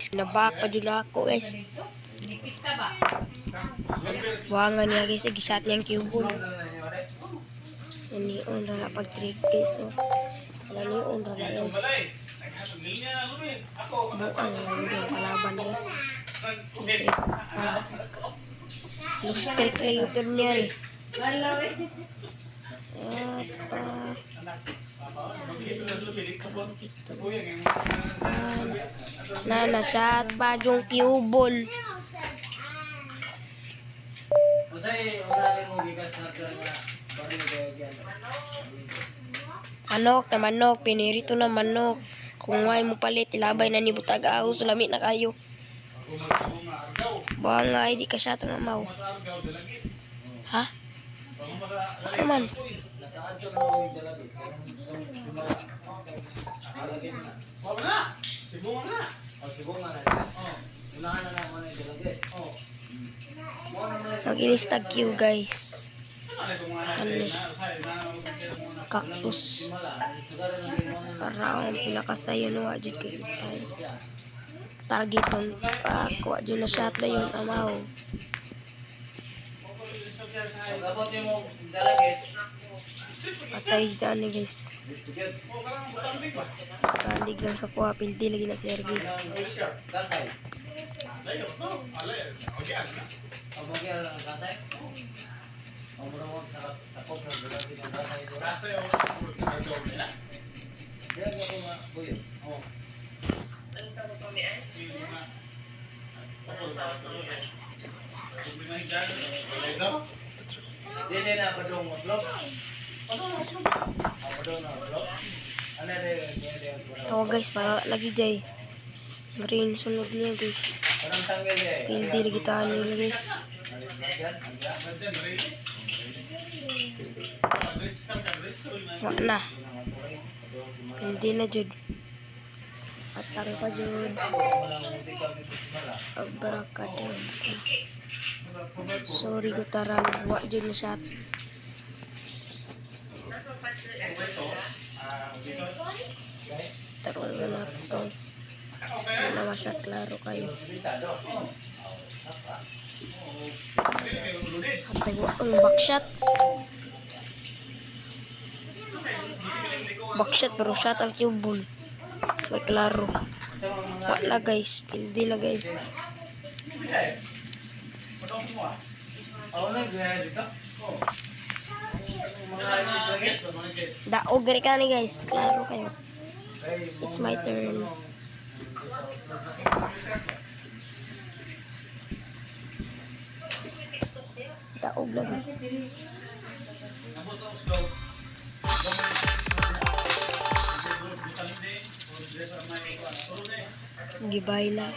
Nabak pa dyan ako guys. Buwangan niya guys. Gisat niyang cube. Nanion na na pag-trick guys. So, nanion na na guys. Buang na yung kalaban guys. Lustrik na yung pero niya eh. Nasa pa yung cubol. Manok na manok, pinirito na manok. Kung may mo palit, ilabay na ni butag ahos, lamit na kayo. Buang nga, hindi ka siya tangamaw. Ha? Ano man? Mag-ilistag Q guys. Cactus. Para ang pinakasayo no wajud kay tayo. Targeton pa kuha dyan na shot na yun amaw. Patay dyan ni guys. Salig lang sa kuha. Pildi lagi na Sergi. Oh guys, para lagi jay. Green sunod niya guys. Pildi lagi tahan nila guys. Wak na. Pildi na jud. Atang pa jud. Abrakada. Sorry gutarang. Wak jud na shot. Taruan na natin guys. Wala masyad klaro kayo. Hatay mo ang backshot. Backshot pero shot ang cubol. May klaro. Wala guys. Pildi na guys. Daog gari ka ni guys. Klaro kayo. It's my turn. Daog lagi. Sige, bye na.